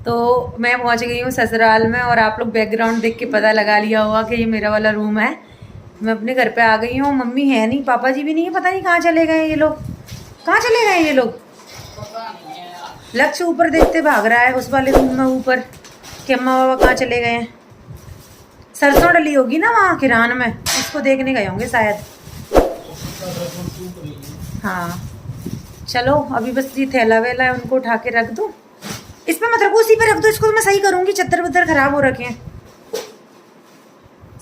तो मैं पहुंच गई हूँ ससुराल में और आप लोग बैकग्राउंड देख के पता लगा लिया होगा कि ये मेरा वाला रूम है। मैं अपने घर पे आ गई हूँ। मम्मी है नहीं, पापा जी भी नहीं है, पता नहीं कहाँ चले गए ये लोग। कहाँ चले गए ये लोग? लक्ष्य ऊपर देखते भाग रहा है उस वाले रूम में ऊपर कि अम्मा बाबा कहाँ चले गए हैं। सरसों डली होगी ना वहाँ किरान में, उसको देखने गए होंगे शायद। हाँ चलो अभी बस ये थैला वेला है उनको उठा के रख दूँ। इसमें मत रखो, उसी पे रख दो इसको। मैं सही करूँगी, चद्दर वद्दर खराब हो रखे हैं,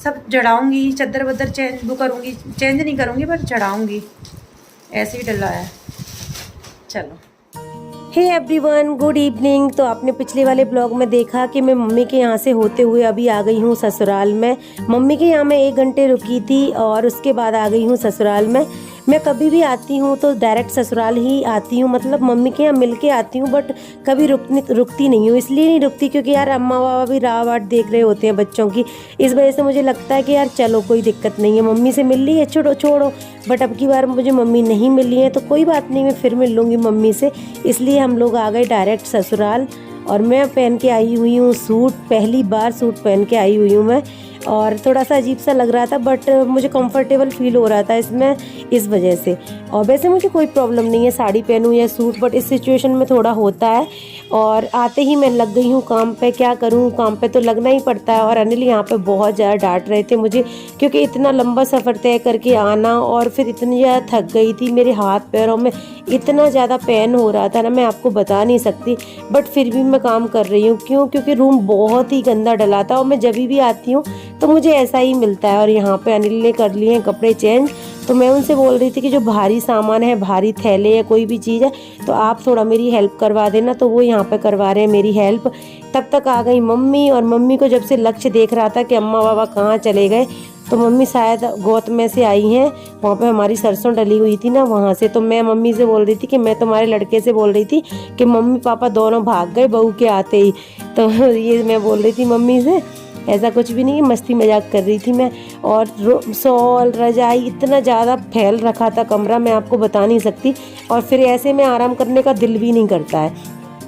सब जड़ाऊँगी। चद्दर वद्दर चेंज वो करूँगी, चेंज नहीं करूँगी पर चढ़ाऊँगी। ऐसे ही डला है। चलो हे एवरीवन, गुड इवनिंग। तो आपने पिछले वाले ब्लॉग में देखा कि मैं मम्मी के यहाँ से होते हुए अभी आ गई हूँ ससुराल में। मम्मी के यहाँ मैं 1 घंटे रुकी थी और उसके बाद आ गई हूँ ससुराल में। मैं कभी भी आती हूँ तो डायरेक्ट ससुराल ही आती हूँ, मतलब मम्मी के यहाँ मिल के आती हूँ, बट कभी रुकती नहीं हूँ। इसलिए नहीं रुकती क्योंकि यार अम्मा बाबा भी राह वाट देख रहे होते हैं बच्चों की। इस वजह से मुझे लगता है कि यार चलो कोई दिक्कत नहीं है, मम्मी से मिल ली है, छोड़ो। बट अब की बार मुझे मम्मी नहीं मिली है तो कोई बात नहीं, मैं फिर मिल लूँगी मम्मी से। इसलिए हम लोग आ गए डायरेक्ट ससुराल। और मैं पहन के आई हुई हूँ सूट, पहली बार सूट पहन के आई हुई हूँ मैं। और थोड़ा सा अजीब सा लग रहा था बट मुझे कंफर्टेबल फील हो रहा था इसमें, इस वजह से। और वैसे मुझे कोई प्रॉब्लम नहीं है साड़ी पहनूं या सूट, बट इस सिचुएशन में थोड़ा होता है। और आते ही मैं लग गई हूँ काम पे। क्या करूँ, काम पे तो लगना ही पड़ता है। और अनिल यहाँ पे बहुत ज़्यादा डांट रहे थे मुझे क्योंकि इतना लंबा सफ़र तय करके आना, और फिर इतनी ज़्यादा थक गई थी। मेरे हाथ पैरों में इतना ज़्यादा पेन हो रहा था ना, मैं आपको बता नहीं सकती। बट फिर भी मैं काम कर रही हूँ। क्यों? क्योंकि रूम बहुत ही गंदा डला था और मैं जब भी आती हूँ तो मुझे ऐसा ही मिलता है। और यहाँ पे अनिल ने कर लिए हैं कपड़े चेंज। तो मैं उनसे बोल रही थी कि जो भारी सामान है, भारी थैले या कोई भी चीज़ है, तो आप थोड़ा मेरी हेल्प करवा देना। तो वो यहाँ पे करवा रहे हैं मेरी हेल्प। तब तक आ गई मम्मी। और मम्मी को जब से लक्ष्य देख रहा था कि अम्मा बाबा कहाँ चले गए, तो मम्मी शायद गोद में से आई हैं। वहाँ पे हमारी सरसों डली हुई थी ना, वहाँ से। तो मैं मम्मी से बोल रही थी कि मैं तुम्हारे लड़के से बोल रही थी कि मम्मी पापा दोनों भाग गए बहू के आते ही। तो ये मैं बोल रही थी मम्मी से, ऐसा कुछ भी नहीं, मस्ती मजाक कर रही थी मैं। और शॉल रजाई इतना ज़्यादा फैल रखा था कमरा, मैं आपको बता नहीं सकती। और फिर ऐसे में आराम करने का दिल भी नहीं करता है,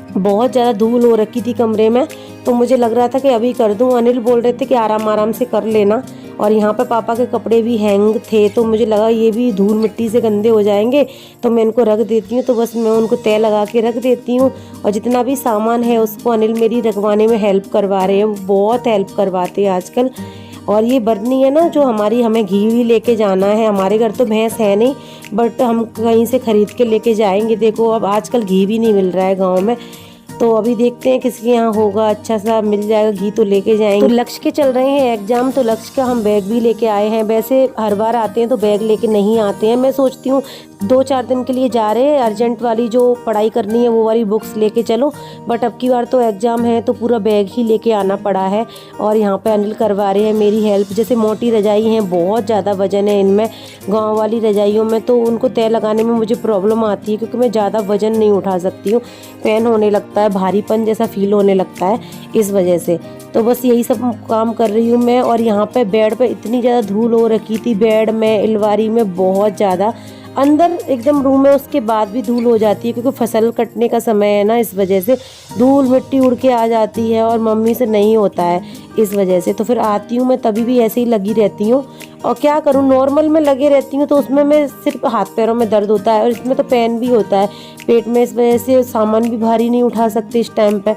बहुत ज़्यादा धूल हो रखी थी कमरे में। तो मुझे लग रहा था कि अभी कर दूं। अनिल बोल रहे थे कि आराम से कर लेना। और यहाँ पे पापा के कपड़े भी हैंग थे, तो मुझे लगा ये भी धूल मिट्टी से गंदे हो जाएंगे, तो मैं इनको रख देती हूँ। तो बस मैं उनको तय लगा के रख देती हूँ। और जितना भी सामान है उसको अनिल मेरी रखवाने में हेल्प करवा रहे हैं, वो बहुत हेल्प करवाते हैं आजकल। और ये बरनी है ना जो हमें घी भी लेके जाना है। हमारे घर तो भैंस है नहीं, बट हम कहीं से खरीद के लेके जाएंगे। देखो अब आजकल घी भी नहीं मिल रहा है गाँव में, तो अभी देखते हैं किसके यहाँ होगा, अच्छा सा मिल जाएगा घी तो लेके जाएंगे। तो लक्ष्य के चल रहे हैं एग्जाम, तो लक्ष्य का हम बैग भी लेके आए हैं। वैसे हर बार आते हैं तो बैग लेके नहीं आते हैं। मैं सोचती हूँ 2-4 दिन के लिए जा रहे हैं, अर्जेंट वाली जो पढ़ाई करनी है वो वाली बुक्स लेके चलो। बट अब की बार तो एग्जाम है तो पूरा बैग ही लेके आना पड़ा है। और यहाँ पे अनिल करवा रहे हैं मेरी हेल्प। जैसे मोटी रजाई हैं, बहुत ज़्यादा वजन है इनमें। गाँव वाली रजाइयों में तो उनको तय लगाने में मुझे प्रॉब्लम आती है क्योंकि मैं ज़्यादा वजन नहीं उठा सकती हूँ, पेन होने लगता है, भारीपन जैसा फील होने लगता है, इस वजह से। तो बस यही सब काम कर रही हूँ मैं। और यहाँ पे बेड पे इतनी ज़्यादा धूल हो रखी थी, बेड में, अलमारी में, बहुत ज़्यादा। अंदर एकदम रूम में उसके बाद भी धूल हो जाती है क्योंकि फसल कटने का समय है ना, इस वजह से धूल मिट्टी उड़ के आ जाती है और मम्मी से नहीं होता है, इस वजह से। तो फिर आती हूँ मैं तभी भी ऐसे ही लगी रहती हूँ। और क्या करूँ, नॉर्मल में लगे रहती हूँ तो उसमें मैं सिर्फ हाथ पैरों में दर्द होता है और इसमें तो पेन भी होता है पेट में, इस वजह से सामान भी भारी नहीं उठा सकते इस टाइम पे।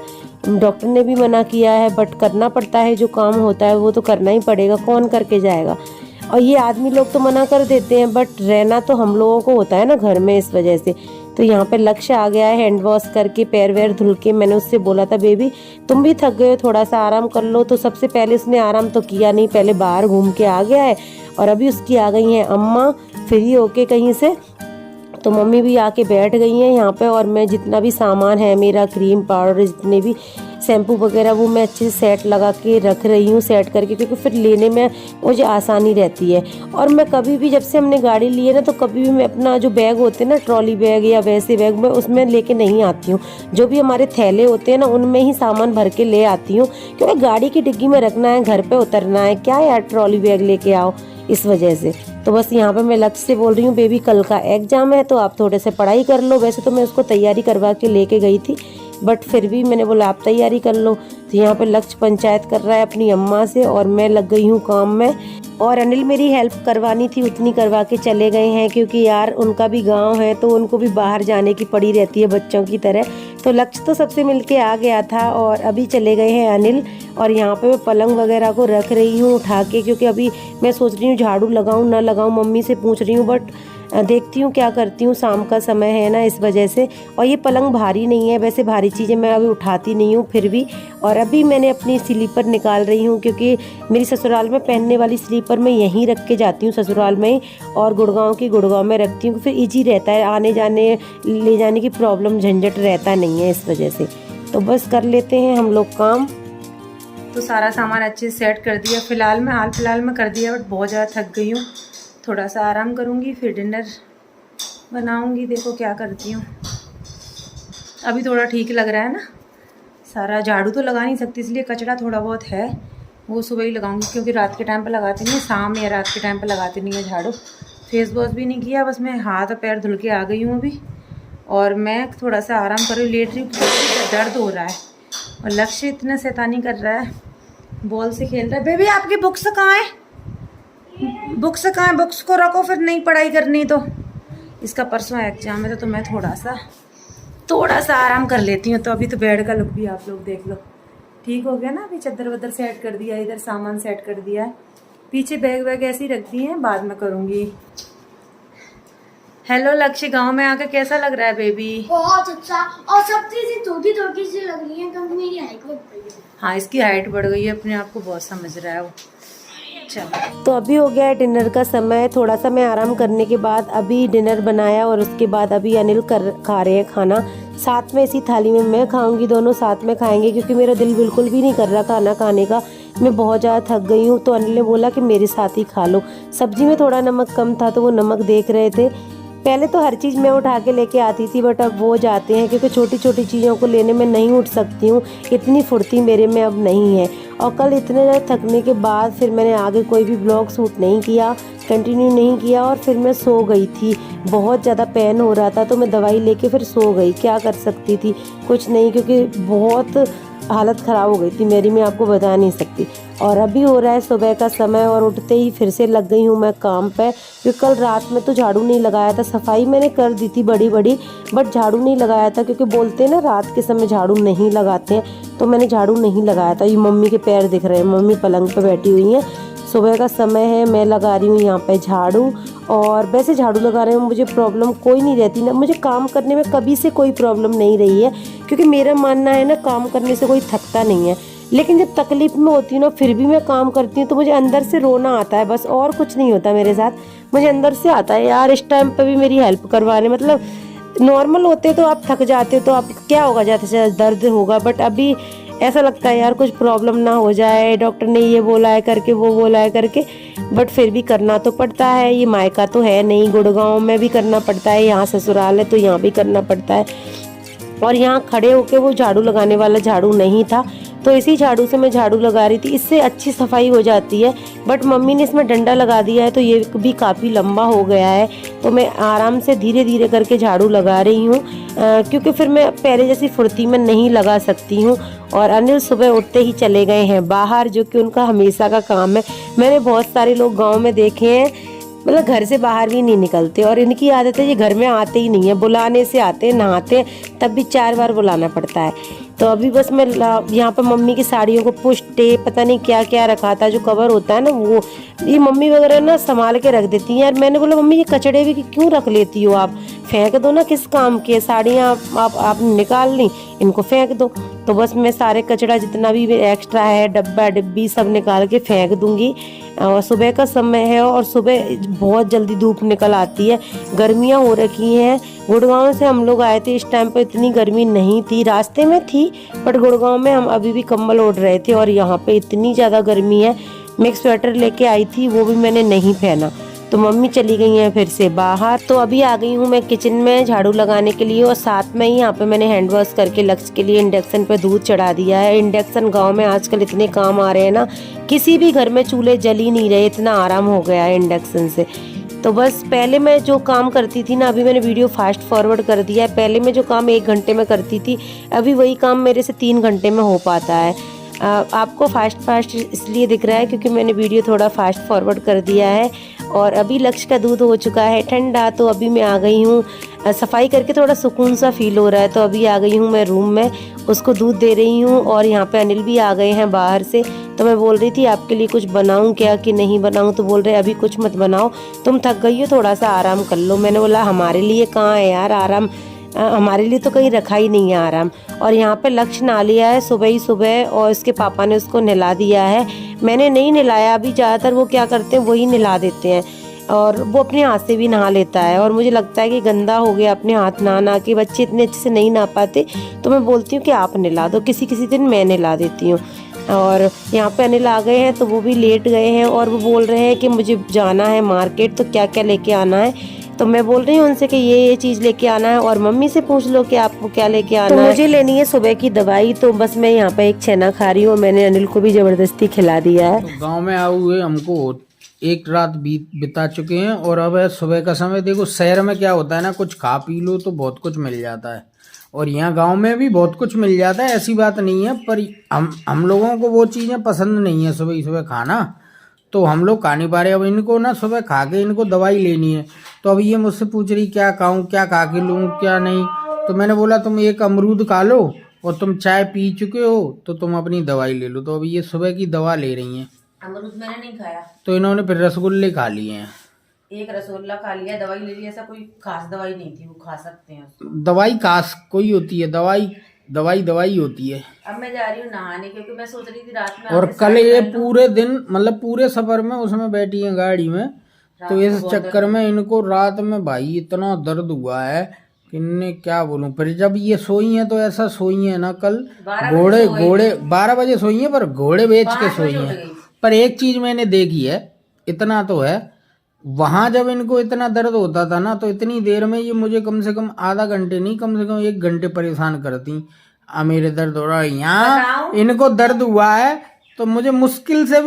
डॉक्टर ने भी मना किया है बट करना पड़ता है, जो काम होता है वो तो करना ही पड़ेगा, कौन करके जाएगा। और ये आदमी लोग तो मना कर देते हैं बट रहना तो हम लोगों को होता है ना घर में, इस वजह से। तो यहाँ पे लक्ष्य आ गया है हैंड वॉश करके, पैर वैर धुल के। मैंने उससे बोला था बेबी तुम भी थक गए हो, थोड़ा सा आराम कर लो। तो सबसे पहले उसने आराम तो किया नहीं, पहले बाहर घूम के आ गया है। और अभी उसकी आ गई हैं अम्मा फ्री होके कहीं से, तो मम्मी भी आके बैठ गई हैं यहाँ पे। और मैं जितना भी सामान है मेरा, क्रीम पाउडर, जितने भी शैम्पू वगैरह, वो मैं अच्छे से सेट लगा के रख रही हूँ, सेट करके, क्योंकि फिर लेने में मुझे आसानी रहती है। और मैं कभी भी, जब से हमने गाड़ी ली है ना, तो कभी भी मैं अपना जो बैग होते हैं ना, ट्रॉली बैग या वैसे बैग, मैं उसमें लेके नहीं आती हूँ। जो भी हमारे थैले होते हैं ना, उनमें ही सामान भर के ले आती हूँ, क्योंकि गाड़ी की डिग्गी में रखना है, घर पे उतरना है, क्या यार ट्रॉली बैग लेके आओ, इस वजह से। तो बस यहाँ पे मैं लक्ष्य से बोल रही हूँ बेबी कल का एग्जाम है तो आप थोड़े से पढ़ाई कर लो। वैसे तो मैं उसको तैयारी करवा के लेके गई थी, बट फिर भी मैंने बोला आप तैयारी कर लो। तो यहाँ पे लक्ष्य पंचायत कर रहा है अपनी अम्मा से और मैं लग गई हूँ काम में। और अनिल मेरी हेल्प करवानी थी उतनी करवा के चले गए हैं, क्योंकि यार उनका भी गांव है तो उनको भी बाहर जाने की पड़ी रहती है बच्चों की तरह। तो लक्ष्य तो सबसे मिलके आ गया था और अभी चले गए हैं अनिल। और यहाँ पे मैं पलंग वगैरह को रख रही हूँ उठा के, क्योंकि अभी मैं सोच रही हूँ झाड़ू लगाऊँ ना लगाऊँ, मम्मी से पूछ रही हूँ, बट देखती हूँ क्या करती हूँ, शाम का समय है ना इस वजह से। और ये पलंग भारी नहीं है, वैसे भारी चीज़ें मैं अभी उठाती नहीं हूँ फिर भी। और अभी मैंने अपनी स्लीपर निकाल रही हूँ, क्योंकि मेरी ससुराल में पहनने वाली स्लीपर मैं यहीं रख के जाती हूँ ससुराल में ही, और गुड़गांव की गुड़गांव में रखती हूँ। फिर ईजी रहता है, आने जाने ले जाने की प्रॉब्लम झंझट रहता नहीं है इस वजह से। तो बस कर लेते हैं हम लोग काम। तो सारा सामान अच्छे से सेट कर दिया हाल फिलहाल में कर दिया, बट बहुत ज़्यादा थक गई हूँ। थोड़ा सा आराम करूँगी फिर डिनर बनाऊँगी, देखो क्या करती हूँ। अभी थोड़ा ठीक लग रहा है ना, सारा झाड़ू तो लगा नहीं सकती इसलिए कचरा थोड़ा बहुत है वो सुबह ही लगाऊंगी, क्योंकि रात के टाइम पे लगाती नहीं है, शाम या रात के टाइम पे लगाती नहीं है झाड़ू। फेस वॉश भी नहीं किया, बस मैं हाथ और पैर धुल के आ गई हूँ अभी। और मैं थोड़ा सा आराम कर रही हूँ, लेट रही हूँ, दर्द हो रहा है। और लक्ष्य इतना शैतानी कर रहा है, बॉल से खेल रहा है। बेबी आपकी बुक्स कहाँ है, बुक्स कहाँ है, बुक्स को रखो, फिर नहीं पढ़ाई करनी। तो इसका परसों एग्जाम है तो मैं थोड़ा सा आराम कर लेती हूँ। तो अभी तो बेड का लुक भी आप लोग देख लो, ठीक हो गया ना। अभी चद्दर वद्दर सेट कर दिया, इधर सामान सेट कर दिया है, पीछे बैग वैग ऐसे ही रख दिए हैं, बाद में करूँगी। हेलो लक्ष्य, गांव में आकर कैसा लग रहा है बेबी? बहुत अच्छा, और सब चीजें थोड़ी सी लग रही है क्योंकि मेरी हाइट बढ़ गई है। हाँ, इसकी हाइट बढ़ गई है, अपने आप को बहुत समझ रहा है वो। चलो, तो अभी हो गया है डिनर का समय। थोड़ा सा मैं आराम करने के बाद अभी डिनर बनाया और उसके बाद अभी अनिल खा रहे हैं खाना। साथ में इसी थाली में मैं खाऊंगी, दोनों साथ में खाएंगे, क्योंकि मेरा दिल बिल्कुल भी नहीं कर रहा खाना खाने का। मैं बहुत ज़्यादा थक गई हूँ। तो अनिल ने बोला कि मेरे साथ ही खा लो। सब्जी में थोड़ा नमक कम था तो वो नमक देख रहे थे। पहले तो हर चीज़ मैं उठा के लेके आती थी, बट अब वो जाते हैं, क्योंकि छोटी छोटी चीज़ों को लेने में नहीं उठ सकती हूँ, इतनी फुर्ती मेरे में अब नहीं है। और कल इतने ज़्यादा थकने के बाद फिर मैंने आगे कोई भी ब्लॉग शूट नहीं किया, कंटिन्यू नहीं किया, और फिर मैं सो गई थी। बहुत ज़्यादा पेन हो रहा था तो मैं दवाई लेके फिर सो गई। क्या कर सकती थी, कुछ नहीं, क्योंकि बहुत हालत ख़राब हो गई थी मेरी, मैं आपको बता नहीं सकती। और अभी हो रहा है सुबह का समय और उठते ही फिर से लग गई हूँ मैं काम पे, क्योंकि कल रात में तो झाड़ू नहीं लगाया था। सफाई मैंने कर दी थी बड़ी बड़ी, बट झाड़ू नहीं लगाया था, क्योंकि बोलते हैं ना रात के समय झाड़ू नहीं लगाते हैं, तो मैंने झाड़ू नहीं लगाया था। ये मम्मी के पैर दिख रहे हैं, मम्मी पलंग पे बैठी हुई हैं। सुबह का समय है, मैं लगा रही हूँ यहाँ पे झाड़ू। और वैसे झाड़ू लगाने में मुझे प्रॉब्लम कोई नहीं रहती ना, मुझे काम करने में कभी से कोई प्रॉब्लम नहीं रही है, क्योंकि मेरा मानना है ना काम करने से कोई थकता नहीं है। लेकिन जब तकलीफ में होती हूँ ना फिर भी मैं काम करती हूँ तो मुझे अंदर से रोना आता है, बस और कुछ नहीं होता मेरे साथ। मुझे अंदर से आता है यार इस टाइम पे भी मेरी हेल्प करवाने, मतलब नॉर्मल होते तो आप थक जाते तो आप क्या होगा, ज़्यादा से ज़्यादा दर्द होगा, बट अभी ऐसा लगता है यार कुछ प्रॉब्लम ना हो जाए, डॉक्टर ने ये बोला है करके वो बोला है करके, बट फिर भी करना तो पड़ता है। ये मायका तो है नहीं, गुड़गांव में भी करना पड़ता है, यहाँ ससुराल है तो यहाँ भी करना पड़ता है। और यहाँ खड़े होके वो झाड़ू लगाने वाला झाड़ू नहीं था, तो इसी झाड़ू से मैं झाड़ू लगा रही थी, इससे अच्छी सफाई हो जाती है। बट मम्मी ने इसमें डंडा लगा दिया है तो ये भी काफ़ी लंबा हो गया है, तो मैं आराम से धीरे धीरे करके झाड़ू लगा रही हूँ, क्योंकि फिर मैं पहले जैसी फुर्ती में नहीं लगा सकती हूँ। और अनिल सुबह उठते ही चले गए हैं बाहर, जो कि उनका हमेशा का काम है। मैंने बहुत सारे लोग गाँव में देखे हैं, मतलब घर से बाहर भी नहीं निकलते, और इनकी आदत है ये घर में आते ही नहीं है, बुलाने से आते हैं, नहाते हैं तब भी 4 बार बुलाना पड़ता है। तो अभी बस मैं यहाँ पर मम्मी की साड़ियों को पुष्टे पता नहीं क्या क्या रखा था, जो कवर होता है ना वो, ये मम्मी वगैरह ना संभाल के रख देती हैं यार। मैंने बोला मम्मी ये कचड़े भी क्यों रख लेती हो आप, फेंक दो ना, किस काम के, साड़ियाँ आप निकाल ली, इनको फेंक दो। तो बस मैं सारे कचड़ा जितना भी एक्स्ट्रा है, डब्बा डिब्बी सब निकाल के फेंक दूंगी। और सुबह का समय है और सुबह बहुत जल्दी धूप निकल आती है, गर्मियाँ हो रखी हैं। गुड़गांव से हम लोग आए थे, इस टाइम पर इतनी गर्मी नहीं थी, रास्ते में थी, बट गुड़गांव में हम अभी भी कंबल ओढ़ रहे थे, और यहाँ पे इतनी ज़्यादा गर्मी है। मैं एक स्वेटर लेके आई थी, वो भी मैंने नहीं पहना। तो मम्मी चली गई हैं फिर से बाहर। तो अभी आ गई हूँ मैं किचन में झाड़ू लगाने के लिए, और साथ में ही यहाँ पे मैंने हैंड वॉश करके लक्ष्य के लिए इंडक्शन पे दूध चढ़ा दिया है। इंडक्शन गांव में आजकल इतने काम आ रहे हैं ना, किसी भी घर में चूल्हे जल ही नहीं रहे, इतना आराम हो गया है इंडक्शन से। तो बस पहले मैं जो काम करती थी ना, अभी मैंने वीडियो फास्ट फॉरवर्ड कर दिया है। पहले मैं जो काम 1 घंटे में करती थी, अभी वही काम मेरे से 3 घंटे में हो पाता है। आपको फास्ट इसलिए दिख रहा है क्योंकि मैंने वीडियो थोड़ा फास्ट फॉरवर्ड कर दिया है। और अभी लक्ष्य का दूध हो चुका है ठंडा, तो अभी मैं आ गई हूँ। सफाई करके थोड़ा सुकून सा फील हो रहा है, तो अभी आ गई हूँ मैं रूम में, उसको दूध दे रही हूँ। और यहाँ पे अनिल भी आ गए हैं बाहर से, तो मैं बोल रही थी आपके लिए कुछ बनाऊँ क्या कि नहीं बनाऊँ, तो बोल रहे अभी कुछ मत बनाओ, तुम थक गई हो, थोड़ा सा आराम कर लो। मैंने बोला हमारे लिए कहाँ है यार आराम, हमारे लिए तो कहीं रखा ही नहीं है आराम। और यहाँ पे लक्ष्य नहा लिया है सुबह ही सुबह, और इसके पापा ने उसको नहला दिया है। मैंने नहीं नहलाया, अभी ज़्यादातर वो क्या करते हैं वही नहला देते हैं, और वो अपने हाथ से भी नहा लेता है। और मुझे लगता है कि गंदा हो गया अपने हाथ नहा के, बच्चे इतने अच्छे से नहीं नहा पाते, तो मैं बोलती हूँ कि आप नहला दो, किसी किसी दिन मैं नहला देती हूँ। और यहाँ पे अनिल आ गए हैं, तो वो भी लेट गए हैं, और वो बोल रहे हैं कि मुझे जाना है मार्केट, तो क्या क्या लेके आना है। तो मैं बोल रही हूँ उनसे कि ये चीज़ लेके आना है, और मम्मी से पूछ लो कि आपको क्या लेके आना है। मुझे लेनी है सुबह की दवाई, तो बस मैं यहाँ पे एक छेना खा रही हूँ। मैंने अनिल को भी जबरदस्ती खिला दिया है। तो गांव में आए हुए हमको 1 रात बिता चुके हैं, और अब है सुबह का समय। देखो शहर में क्या होता है ना, कुछ खा पी लो तो बहुत कुछ मिल जाता है, और यहाँ गांव में भी बहुत कुछ मिल जाता है, ऐसी बात नहीं है। पर हम लोगों को वो चीज़ें पसंद नहीं है सुबह सुबह खाना, तो हम लोग खा नहीं पा रहे। अब इनको ना सुबह खा के इनको दवाई लेनी है, तो अब ये मुझसे पूछ रही क्या खाऊं, क्या खा के लूँ क्या नहीं। तो मैंने बोला तुम एक अमरूद खा लो, और तुम चाय पी चुके हो तो तुम अपनी दवाई ले लो। तो अभी ये सुबह की दवा ले रही हैं। अमरूद मैंने नहीं खाया, तो इन्होंने फिर रसगुल्ले खा लिए हैं। एक रसगुल्ला खा लिया, दवाई ले ली, ऐसा कोई खास दवाई नहीं थी, वो खा सकते हैं उसको। दवाई खास कोई होती है, दवाई होती है। अब मैं जा रही हूँ नहाने, क्योंकि मैं सोच रही थी रात में और आके कल साड़ी ये पहन लूं। पूरे दिन मतलब पूरे सफर में उसमें बैठी है गाड़ी में, तो इस चक्कर में इनको रात में भाई इतना दर्द हुआ है कि इन्हें क्या बोलूं। फिर जब ये सोई हैं तो ऐसा सोई हैं ना, कल घोड़े 12 बजे सोई हैं, पर घोड़े बेच के सोई हैं। पर एक चीज मैंने देखी है, इतना तो है, वहां जब इनको इतना दर्द होता था ना, तो इतनी देर में ये मुझे कम से कम आधा घंटे नहीं, कम से कम 1 घंटे परेशान करती। मेरे दर्द हो रहा है, यहाँ इनको दर्द हुआ है तो मुझे मुश्किल से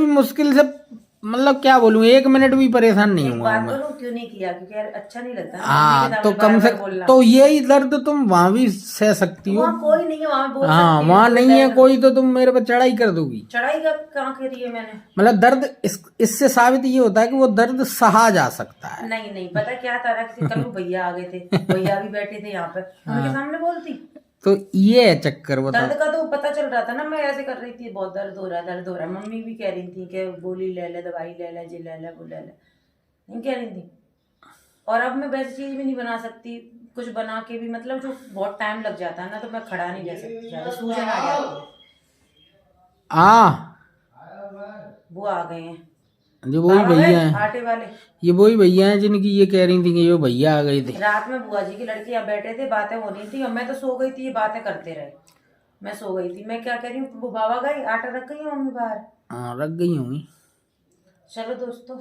मतलब क्या बोलूं, 1 मिनट भी परेशान नहीं हुआ मैं। क्यों नहीं किया, क्योंकि यार अच्छा नहीं लगता। हाँ, तो कम से तो यही दर्द तुम वहां भी सह सकती हो। वहाँ कोई नहीं है, वहाँ बोल हाँ, वहाँ नहीं है कोई, तो तुम मेरे पे चढ़ाई कर दोगी। चढ़ाई कहाँ करी है मैंने? मतलब दर्द इससे साबित ये होता है कि वो दर्द सहा जा सकता है। नहीं पता क्या था, कल वो भैया आ गए थे, भैया भी बैठे थे यहाँ पे, उनके सामने बोलती। तो ये है चक्कर। दर्द का तो पता चल रहा था ना, मैं ऐसे कर रही थी, बहुत दर्द हो रहा है। मम्मी भी कह रही थी कि गोली ले ले, दवाई ले ले, जी ले ले, वो ले ले, नहीं कह रही थी। और अब मैं वैसी चीज भी नहीं बना सकती, कुछ बना के भी मतलब जो बहुत टाइम लग जाता है ना, तो मैं खड़ा नहीं रह सकती, ज्यादा सूजन आ जाती है। वो आ गए हैं, जो वही भैया हैं, आटे वाले, ये वही भैया हैं जिनकी ये कह रही थी कि ये भैया आ गए थे। रात में बुआ जी की लड़की यहाँ बैठे थे, बातें हो रही थी, और मैं तो सो गई थी, ये बातें करते रहे, मैं सो गई थी। मैं क्या कह रही हूँ, वो बाबा गई, आटा रख गई मम्मी बाहर। हाँ, रख गई होंगी। चलो दोस्तों,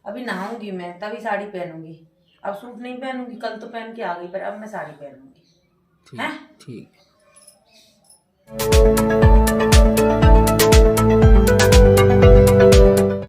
अभी नहाऊंगी मैं, तभी साड़ी पहनूंगी। अब सूट नहीं पहनूंगी, कल तो पहन के आ गई, पर अब मैं साड़ी पहनूंगी। ठीक।